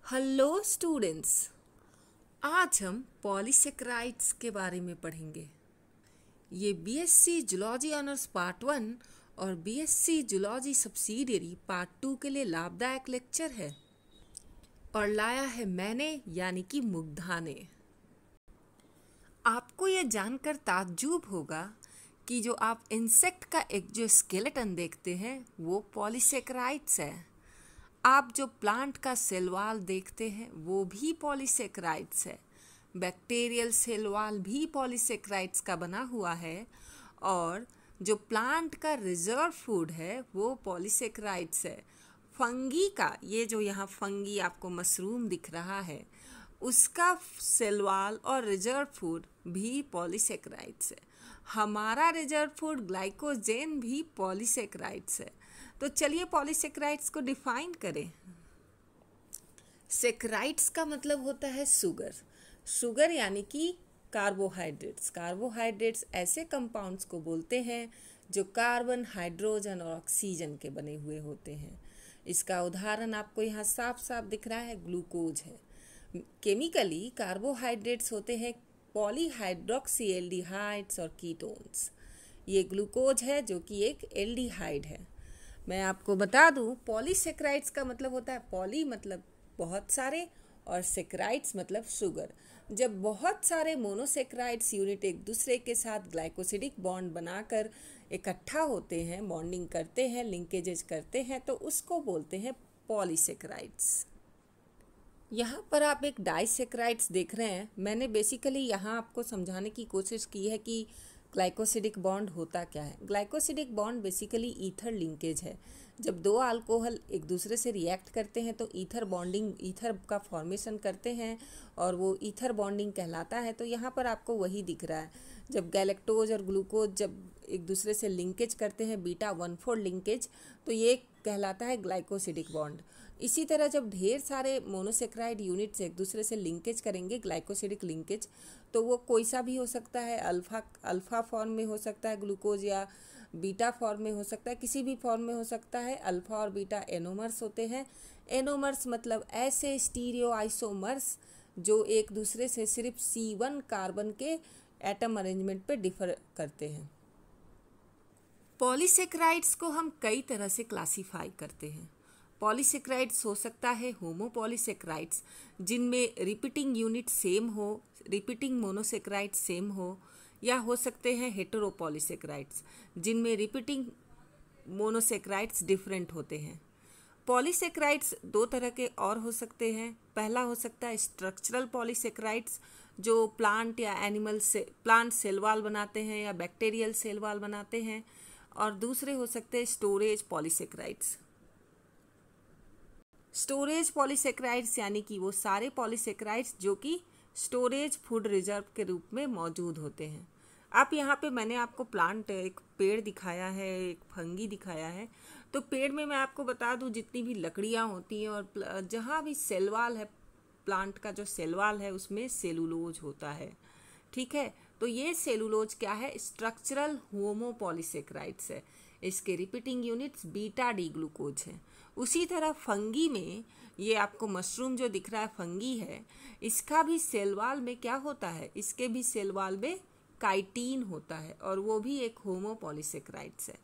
Hello students, आज हम polysaccharides के बारे में पढ़ेंगे। ये बीएससी जूलॉजी ऑनर्स पार्ट 1 और बीएससी जूलॉजी सब्सिडियरी पार्ट 2 के लिए लाभदायक लेक्चर है और लाया है मैंने यानी कि मुग्धा ने। आपको ये जानकर ताज्जुब होगा कि जो आप इंसेक्ट का एक जो स्केलेटन देखते हैं वो पॉलीसेक्राइड्स है। आप जो प्लांट का सेल वॉल देखते हैं वो भी पॉलीसेक्राइड्स है। बैक्टीरियल सेल वॉल भी पॉलीसेक्राइड्स का बना हुआ है और जो प्लांट का रिजर्व फूड है वो पॉलीसेक्राइड्स है। फंगी का ये जो यहाँ फंगी आपको मशरूम दिख रहा है उसका सेल वॉल और रिजर्व फूड भी पॉलीसेक्राइड्स है। हमारा रिजर्व फूड ग्लाइकोजेन भी पॉलीसेक्राइड्स है। तो चलिए पॉलीसेक्राइड्स को डिफाइन करें। सेक्राइड्स का मतलब होता है शुगर। शुगर यानी कि कार्बोहाइड्रेट्स। कार्बोहाइड्रेट्स ऐसे कंपाउंड्स को बोलते हैं जो कार्बन, हाइड्रोजन और ऑक्सीजन के बने हुए होते हैं। इसका उदाहरण आपको यहाँ साफ साफ दिख रहा है, ग्लूकोज है। केमिकली कार्बोहाइड्रेट्स होते हैं पॉलीहाइड्रोक्सी एल्डिहाइड्स और कीटोन्स। ये ग्लूकोज है जो कि एक एल्डिहाइड है। मैं आपको बता दूं, पॉलीसेक्राइड्स का मतलब होता है पॉली मतलब बहुत सारे और सेक्राइड्स मतलब शुगर। जब बहुत सारे मोनोसेक्राइड्स यूनिट एक दूसरे के साथ ग्लाइकोसिडिक बॉन्ड बनाकर इकट्ठा होते हैं, बॉन्डिंग करते हैं, लिंकेजेस करते हैं, तो उसको बोलते हैं पॉलीसेक्राइड्स। यहाँ पर आप एक डाइसेक्राइड्स देख रहे हैं। मैंने बेसिकली यहाँ आपको समझाने की कोशिश की है कि ग्लाइकोसिडिक बॉन्ड होता क्या है। Glycosidic bond basically ether linkage है। जब दो अल्कोहल एक दूसरे से रिएक्ट करते हैं तो ईथर का फॉर्मेशन करते हैं और वो ईथर बॉन्डिंग कहलाता है। तो यहाँ पर आपको वही दिख रहा है। जब गैलेक्टोज और ग्लूकोज जब एक दूसरे से लिंकेज करते हैं बीटा 1,4 लिंकेज, तो ये कहलाता है ग्लाइकोसिडिक बॉन्ड। इसी तरह जब ढेर सारे मोनोसेक्राइड यूनिट्स एक दूसरे से लिंकेज करेंगे ग्लाइकोसिडिक लिंकेज, तो वो कोई सा भी हो सकता है। अल्फा फॉर्म में हो सकता है ग्लूकोज, या बीटा फॉर्म में हो सकता है, किसी भी फॉर्म में हो सकता है। अल्फा और बीटा एनोमर्स होते हैं। एनोमर्स मतलब ऐसे स्टीरियो आइसोमर्स जो एक दूसरे से सिर्फ C1 कार्बन के एटम अरेंजमेंट पे डिफर करते हैं। पॉलीसेक्राइड्स को हम कई तरह से क्लासीफाई करते हैं। पॉलीसेक्राइड्स हो सकता है होमोपॉलीसेक्राइड्स जिनमें रिपीटिंग यूनिट सेम हो, रिपीटिंग मोनोसेक्राइड्स सेम हो, या हो सकते हैं हेटेरोपॉलीसेक्राइड्स जिनमें रिपीटिंग मोनोसेक्राइड्स डिफरेंट होते हैं। पॉलीसेक्राइड्स दो तरह के और हो सकते हैं। पहला हो सकता है स्ट्रक्चरल पॉलीसेक्राइड्स जो प्लांट या एनिमल से प्लांट सेल वॉल बनाते हैं या बैक्टीरियल सेल वॉल बनाते हैं, और दूसरे हो सकते हैं स्टोरेज पॉलीसेक्राइड्स। स्टोरेज पॉलीसेक्राइड्स यानी कि वो सारे पॉलीसेक्राइड्स जो कि स्टोरेज फूड रिजर्व के रूप में मौजूद होते हैं। आप यहाँ पे मैंने आपको प्लांट एक पेड़ दिखाया है, एक फंगी दिखाया है। तो पेड़ में मैं आपको बता दूँ जितनी भी लकड़ियाँ होती हैं और जहाँ भी सेल वॉल है, प्लांट का जो सेल वॉल है उसमें सेलुलोज होता है। ठीक है, तो ये सेलुलोज क्या है? स्ट्रक्चरल होमोपॉलीसेक्राइड्स है। इसके repeating units beta D glucose हैं। उसी तरह फंगी में ये आपको मशरूम जो दिख रहा है फंगी है, इसका भी सेल वॉल में क्या होता है? इसके भी सेल वॉल में काइटिन होता है और वो भी एक होमोपॉलीसेक्राइड्स है।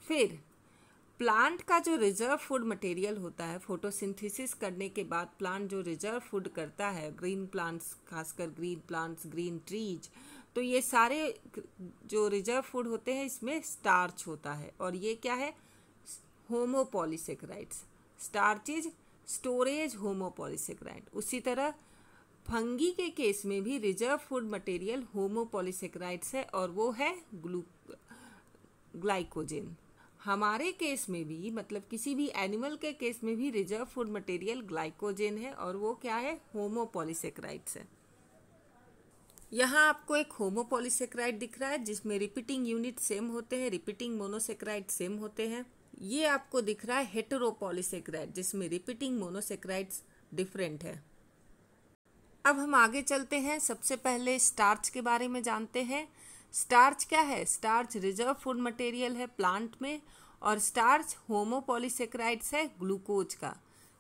फिर प्लांट का जो रिजर्व फूड मटेरियल होता है, फोटोसिंथेसिस करने के बाद प्लांट जो रिजर्व फूड करता है, ग्रीन प्लांट्स, खासकर ग्रीन प्लांट्स, ग्रीन ट्रीज, तो ये सारे जो रिजर्व फूड होते हैं इसमें स्टार्च होता है और ये क्या है? Homopolysaccharides. Starch is storage homopolysaccharide. उसी तरह फंगी के केस में भी रिजर्व फूड मटेरियल होमोपॉलीसेक्राइड्स है और वो है ग्लाइकोजेन। हमारे केस में भी, मतलब किसी भी एनिमल के केस में भी रिजर्व फूड मटेरियल ग्लाइकोजेन है और वो क्या है? होमोपॉलीसेक्राइड्स है। यहाँ आपको एक होमोपॉलीसेक्राइड दिख रहा है जिसमें रिपीटिंग यूनिट सेम होते हैं, रिपीटिंग मोनोसेक्राइड सेम होते हैं। ये आपको दिख रहा है हेटेरोपॉलीसेक्राइड जिसमें रिपीटिंग मोनोसेक्राइड्स डिफरेंट है। अब हम आगे चलते हैं। सबसे पहले स्टार्च के बारे में जानते हैं। स्टार्च क्या है? स्टार्च रिजर्व फूड मटेरियल है प्लांट में और स्टार्च होमोपॉलीसेकेराइड्स है ग्लूकोज का।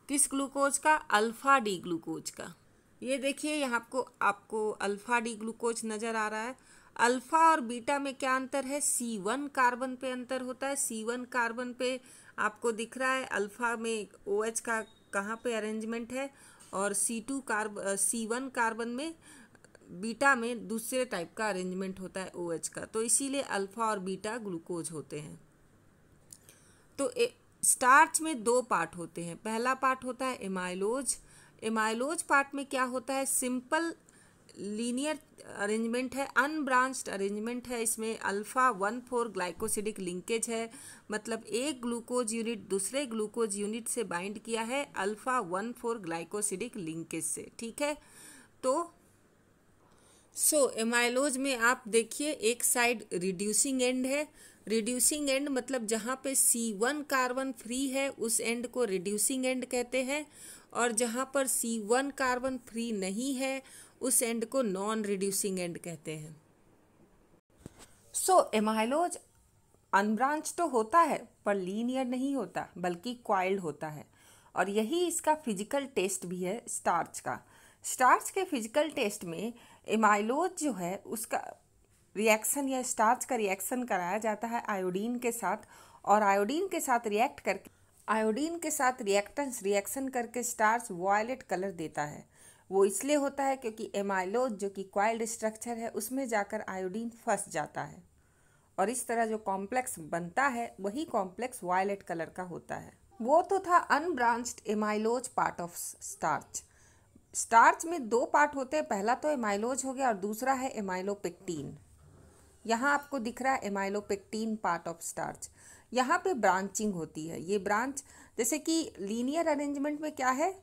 किस ग्लूकोज का? अल्फा डी ग्लूकोज का। ये देखिए यहाँ आपको अल्फा डी ग्लूकोज नज़र आ रहा है। अल्फा और बीटा में क्या अंतर है? C1 कार्बन पे अंतर होता है। C1 कार्बन पे आपको दिख रहा है अल्फा में OH का कहाँ पे अरेंजमेंट है, और C1 कार्बन में बीटा में दूसरे टाइप का अरेंजमेंट होता है OH का। तो इसीलिए अल्फा और बीटा ग्लूकोज होते हैं। तो स्टार्च में दो पार्ट होते हैं। पहला पार्ट होता है एमाइलोज। एमाइलोज पार्ट में क्या होता है? सिंपल लीनियर अरेंजमेंट है, अनब्रांच्ड अरेंजमेंट है। इसमें अल्फा 1,4 ग्लाइकोसिडिक लिंकेज है, मतलब एक ग्लूकोज यूनिट दूसरे ग्लूकोज यूनिट से बाइंड किया है अल्फा 1,4 ग्लाइकोसिडिक लिंकेज से। ठीक है, तो एमाइलोज में आप देखिए एक साइड रिड्यूसिंग एंड है। रिड्यूसिंग एंड मतलब जहाँ पे C1 कार्बन फ्री है उस एंड को रिड्यूसिंग एंड कहते हैं, और जहाँ पर C1 कार्बन फ्री नहीं है उस एंड को नॉन रिड्यूसिंग एंड कहते हैं। एमाइलोज अनब्रांच तो होता है पर लीनियर नहीं होता, बल्कि क्वाइल्ड होता है, और यही इसका फिजिकल टेस्ट भी है स्टार्च का। स्टार्च के फिजिकल टेस्ट में एमाइलोज जो है उसका रिएक्शन या स्टार्च का रिएक्शन कराया जाता है आयोडीन के साथ, और आयोडीन के साथ रिएक्शन करके स्टार्च वायलेट कलर देता है। वो इसलिए होता है क्योंकि एमाइलोज जो कि क्वाइल्ड स्ट्रक्चर है उसमें जाकर आयोडीन फंस जाता है, और इस तरह जो कॉम्प्लेक्स बनता है वही कॉम्प्लेक्स वायलेट कलर का होता है। वो तो था unbranched amylose part of starch. Starch में दो पार्ट होते हैं, पहला तो एमाइलोज हो गया और दूसरा है एमाइलोपेक्टिन। यहाँ आपको दिख रहा है एमाइलोपेक्टिन पार्ट ऑफ स्टार्च। यहाँ पे ब्रांचिंग होती है। ये ब्रांच जैसे कि लीनियर अरेंजमेंट में क्या है,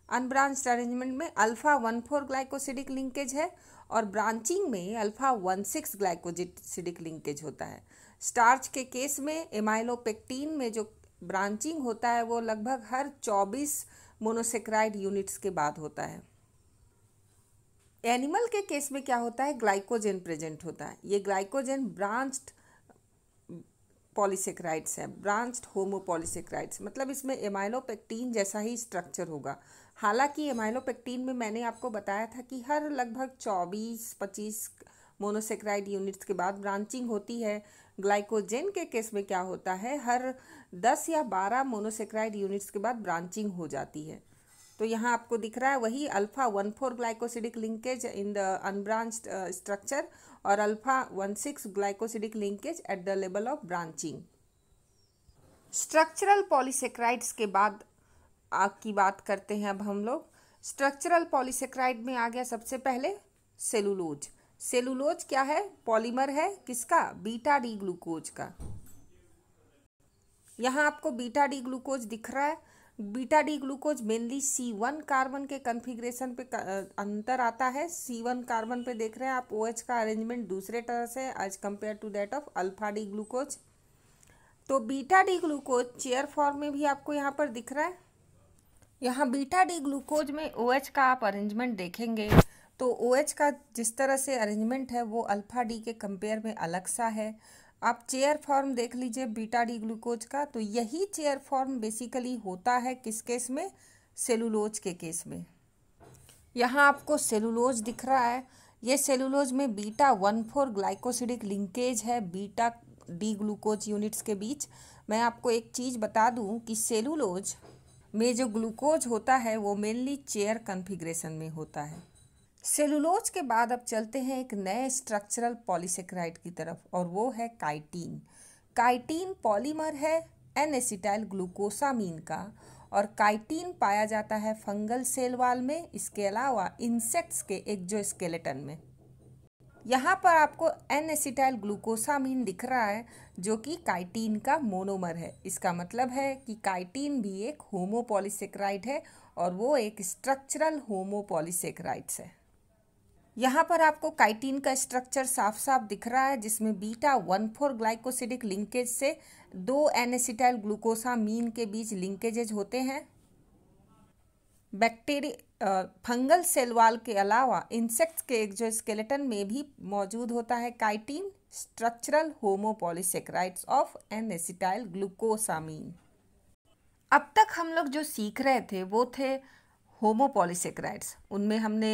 अनब्रांच्ड अरेंजमेंट में अल्फा 1,4 ग्लाइकोसिडिक लिंकेज है, और ब्रांचिंग में अल्फा 1,6 ग्लाइकोसिडिक लिंकेज होता है। स्टार्च के केस में एमाइलोपेक्टिन में जो ब्रांचिंग होता है वो लगभग हर 24 मोनोसेक्राइड यूनिट्स के बाद होता है। एनिमल के केस में क्या होता है? ग्लाइकोजेन प्रेजेंट होता है। ये ग्लाइकोजेन ब्रांच्ड पॉलीसेक्राइड्स है, ब्रांच्ड होमोपॉलीसेक्राइड्स, मतलब इसमें एमाइलोपेक्टिन जैसा ही स्ट्रक्चर होगा। हालांकि एमाइलोपेक्टिन में मैंने आपको बताया था कि हर लगभग 24-25 मोनोसेक्राइड यूनिट्स के बाद ब्रांचिंग होती है। ग्लाइकोजेन के केस में क्या होता है? हर 10 या 12 मोनोसेक्राइड यूनिट्स के बाद ब्रांचिंग हो जाती है। तो यहाँ आपको दिख रहा है वही alpha 1,4 glycosidic linkage in the unbranched structure, और alpha 1,6 glycosidic linkage at the level of branching. Structural polysaccharides के बाद की बात करते हैं अब हम लोग। स्ट्रक्चरल पॉलीसेक्राइड में आ गया सबसे पहले सेलुलोज। सेलुलोज क्या है? पॉलीमर है किसका? बीटा डी ग्लूकोज का। यहाँ आपको बीटा डी ग्लूकोज दिख रहा है। Beta D glucose mainly C1 carbon के कॉन्फ़िगरेशन पे अंतर आता है। C1 कार्बन पे देख रहे हैं आप OH का अरेंजमेंट दूसरे तरह से as compare to that of alpha D glucose. तो beta D glucose chair form में भी आपको यहाँ पर दिख रहा है। यहाँ बीटा डी ग्लूकोज में OH का आप अरेंजमेंट देखेंगे तो OH का जिस तरह से अरेंजमेंट है वो अल्फा डी के कंपेयर में अलग सा है। आप चेयर फॉर्म देख लीजिए बीटा डी ग्लूकोज का, तो यही चेयर फॉर्म बेसिकली होता है किस केस में? सेलुलोज के केस में। यहाँ आपको सेलुलोज दिख रहा है। ये सेलुलोज में बीटा 1,4 ग्लाइकोसिडिक लिंकेज है बीटा डी ग्लूकोज यूनिट्स के बीच। मैं आपको एक चीज़ बता दूँ कि सेलुलोज में जो ग्लूकोज होता है वो मेनली चेयर कॉन्फ़िगरेशन में होता है। सेलुलोज के बाद अब चलते हैं एक नए स्ट्रक्चरल पॉलीसेक्राइड की तरफ, और वो है काइटिन। काइटिन पॉलीमर है N-एसिटाइल ग्लूकोसामीन का, और काइटिन पाया जाता है फंगल सेल वॉल में, इसके अलावा इंसेक्ट्स के एक्सोस्केलेटन में। यहाँ पर आपको N-एसिटाइल ग्लूकोसामीन दिख रहा है जो कि काइटिन का मोनोमर है। इसका मतलब है कि काइटिन भी एक होमोपॉलीसेक्राइड है, और वो एक स्ट्रक्चरल होमोपॉलीसेक्राइड्स है। यहाँ पर आपको काइटिन का स्ट्रक्चर साफ साफ दिख रहा है, जिसमें बीटा 1,4 ग्लाइकोसिडिक लिंकेज से 2 N-एसिटाइल ग्लूकोसामीन के बीच लिंकेजेज होते हैं। फंगल सेल वॉल के अलावा इंसेक्ट्स के एक्सोस्केलेटन में भी मौजूद होता है chitin structural homopolysaccharides of N acetyl glucosamine. अब तक हम लोग जो सीख रहे थे वो थे होमोपॉलीसेकेराइड्स। उनमें हमने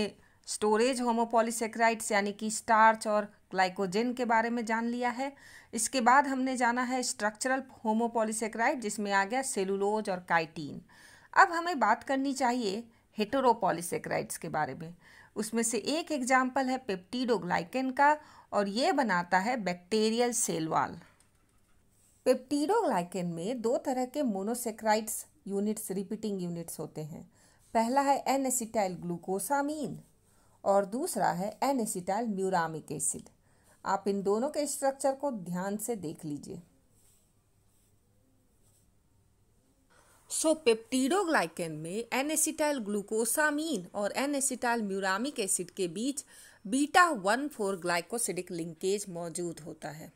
स्टोरेज होमोपॉलीसेकेराइड्स यानी कि स्टार्च और ग्लाइकोजन के बारे में जान लिया है। इसके बाद हमने जाना है स्ट्रक्चरल होमोपॉलीसेकेराइड, जिसमें आ गया सेलुलोज और काइटिन। अब हमें बात करनी चाहिए हेटेरोपॉलीसेकेराइड्स के बारे में। उसमें से एक एग्जाम्पल है पेप्टिडोग्लाइकेन का, और ये बनाता है बैक्टीरियल सेल वॉल। पेप्टिडोग्लाइकेन में दो तरह के मोनोसेकेराइड्स यूनिट्स, रिपीटिंग यूनिट्स होते हैं। पहला है एन एसिटाइल ग्लूकोसामीन और दूसरा है एन एसिटाइल म्यूरामिक एसिड। आप इन दोनों के स्ट्रक्चर को ध्यान से देख लीजिए। पेप्टिडोग्लाइकेन में एन एसिटाइल ग्लूकोसामीन और एन एसिटाइल म्यूरामिक एसिड के बीच बीटा-1,4 ग्लाइकोसिडिक लिंकेज मौजूद होता है।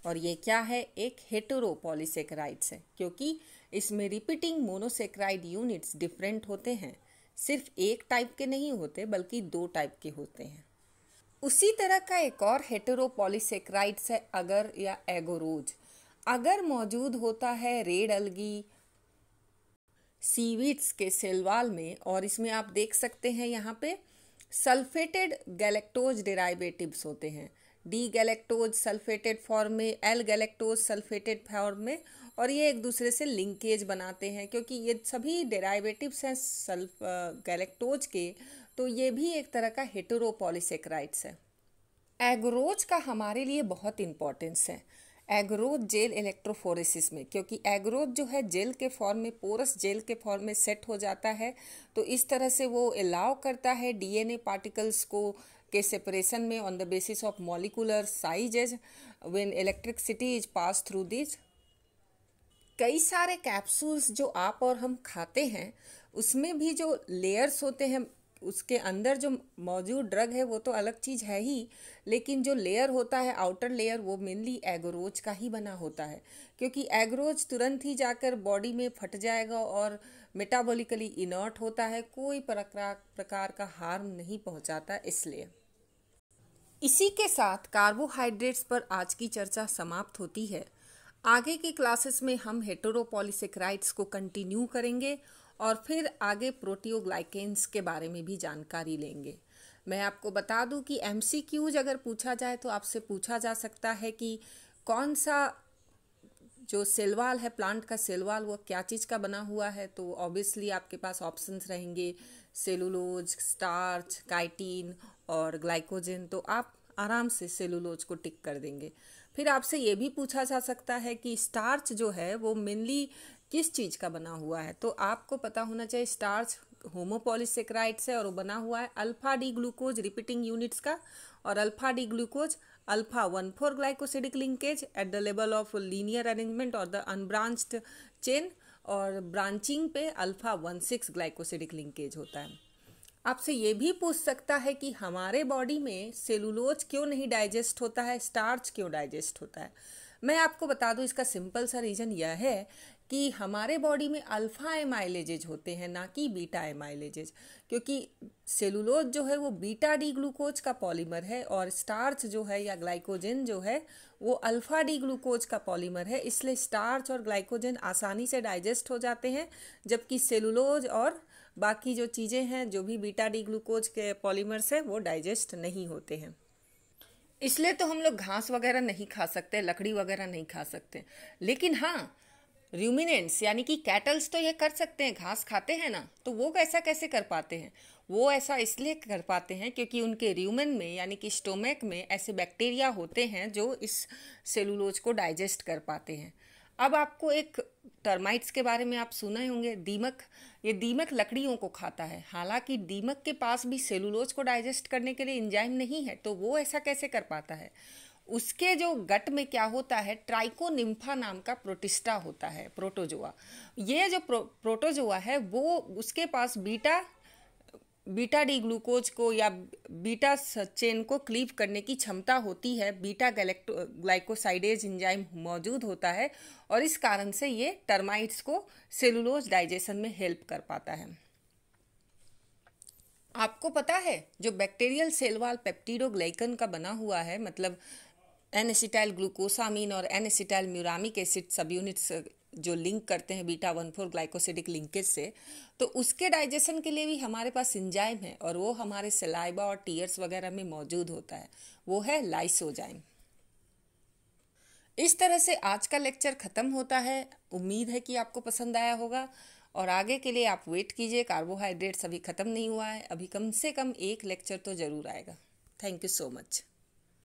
और ये क्या है? एक हेटेरोपॉलीसेकेराइड्स है, क्योंकि इसमें रिपीटिंग मोनोसेकेराइड यूनिट्स डिफरेंट होते हैं। सिर्फ एक टाइप के नहीं होते, बल्कि दो टाइप के होते हैं। उसी तरह का एक और हेटेरोपॉलीसेकेराइड्स है अगर या एगोरोज। अगर मौजूद होता है रेड अलगी सीवीड्स के सेल वॉल में, और इसमें आप देख सकते हैं यहाँ पे सल्फेटेड गैलेक्टोज डेराइवेटिव्स होते हैं। डी गैलेक्टोज सल्फेटेड फॉर्म में, एल गैलेक्टोज सल्फेटेड फॉर्म में, और ये एक दूसरे से लिंकेज बनाते हैं। क्योंकि ये सभी डेराइवेटिव्स हैं गैलेक्टोज के, तो ये भी एक तरह का हेटेरोपॉलीसेकेराइड्स है। एगरोज का हमारे लिए बहुत इंपॉर्टेंस है एगरोज जेल इलेक्ट्रोफोरेसिस में, क्योंकि एगरोज जो है जेल के फॉर्म में, पोरस जेल के फॉर्म में सेट हो जाता है। तो इस तरह से वो अलाउ करता है डीएनए पार्टिकल्स को के सेपरेशन में on the basis of molecular sizes when electricity is pass through this. कई सारे कैप्सूल्स जो आप और हम खाते हैं, उसमें भी जो लेयर्स होते हैं, उसके अंदर जो मौजूद ड्रग है वो तो अलग चीज़ है ही, लेकिन जो लेयर होता है, आउटर लेयर, वो मेनली एगरोज का ही बना होता है। क्योंकि एगरोज तुरंत ही जाकर बॉडी में फट जाएगा और मेटाबॉलिकली इनर्ट होता है, कोई प्रकार का हार्म नहीं पहुंचाता। इसलिए इसी के साथ कार्बोहाइड्रेट्स पर आज की चर्चा समाप्त होती है। आगे की क्लासेस में हम हेटेरोपॉलीसेकेराइड्स को कंटिन्यू करेंगे और फिर आगे प्रोटियोग्लाइकेन्स के बारे में भी जानकारी लेंगे। मैं आपको बता दूं कि एमसीक्यूज अगर पूछा जाए तो आपसे पूछा जा सकता है कि कौन सा जो सेल वॉल है, प्लांट का सेल वॉल, वो क्या चीज़ का बना हुआ है। तो ऑब्वियसली आपके पास ऑप्शंस रहेंगे सेलुलोज, स्टार्च, काइटिन और ग्लाइकोजन। तो आप आराम से सेलुलोज को टिक कर देंगे। फिर आपसे ये भी पूछा जा सकता है कि स्टार्च जो है वो मेनली किस चीज़ का बना हुआ है। तो आपको पता होना चाहिए स्टार्च होमोपॉलीसेकेराइड्स है और वो बना हुआ है alpha D glucose repeating units का, और अल्फा डी ग्लूकोज अल्फा-1,4 glycosidic linkage at the level of linear arrangement और द अनब्रांच्ड चेन, और ब्रांचिंग पे अल्फा-1,6 ग्लाइकोसिडिक लिंकेज होता है। आपसे ये भी पूछ सकता है कि हमारे बॉडी में सेलुलोज क्यों नहीं डाइजेस्ट होता है, स्टार्च क्यों डाइजेस्ट होता है। मैं आपको बता दूं, इसका सिंपल सा रीज़न यह है कि हमारे बॉडी में अल्फा एमाइलेजेज होते हैं, ना कि बीटा एमाइलेजेज। क्योंकि सेलुलोज जो है वो बीटा डी ग्लूकोज का पॉलीमर है, और स्टार्च जो है या ग्लाइकोजन जो है वो अल्फा डी ग्लूकोज का पॉलीमर है। इसलिए स्टार्च और ग्लाइकोजन आसानी से डाइजेस्ट हो जाते हैं, जबकि सेलुलोज और बाकी जो चीज़ें हैं, जो भी बीटा डी ग्लूकोज के पॉलीमर्स हैं, वो डाइजेस्ट नहीं होते हैं। इसलिए तो हम लोग घास वगैरह नहीं खा सकते, लकड़ी वगैरह नहीं खा सकते। लेकिन हाँ, रूमिनेंट्स यानी कि कैटल्स तो ये कर सकते हैं, घास खाते हैं ना। तो वो ऐसा कैसे कर पाते हैं? वो ऐसा इसलिए कर पाते हैं क्योंकि उनके र्यूमेन में यानी कि स्टोमक में ऐसे बैक्टीरिया होते हैं जो इस सेलुलोज को डाइजेस्ट कर पाते हैं। अब आपको एक टर्माइट्स के बारे में आप सुने होंगे, दीमक। ये दीमक लकड़ियों को खाता है, हालांकि दीमक के पास भी सेलुलोज को डाइजेस्ट करने के लिए एंजाइम नहीं है। तो वो ऐसा कैसे कर पाता है? उसके जो गट में क्या होता है, ट्राइकोनिम्फा नाम का प्रोटिस्टा होता है, प्रोटोजोआ। ये जो प्रोटोजोआ है वो उसके पास बीटा डी ग्लूकोज को या बीटा चेन को क्लीव करने की क्षमता होती है। बीटा ग्लाइकोसाइडेज एंजाइम मौजूद होता है, और इस कारण से ये टर्माइट्स को सेलुलोज डाइजेशन में हेल्प कर पाता है। आपको पता है जो बैक्टीरियल सेल वॉल पेप्टिडोग्लाइकन का बना हुआ है, मतलब एन एसिटाइल ग्लूकोसामीन और एन एसिटाइल म्यूरामिक एसिड सब यूनिट्स जो लिंक करते हैं बीटा 1,4 ग्लाइकोसिडिक लिंकेज से, तो उसके डाइजेशन के लिए भी हमारे पास एंजाइम है और वो हमारे सलाइवा और टीयर्स वगैरह में मौजूद होता है, वो है लाइसोजाइम। इस तरह से आज का लेक्चर ख़त्म होता है। उम्मीद है कि आपको पसंद आया होगा और आगे के लिए आप वेट कीजिए। कार्बोहाइड्रेट्स अभी ख़त्म नहीं हुआ है, अभी कम से कम एक लेक्चर तो ज़रूर आएगा। Thank you so much.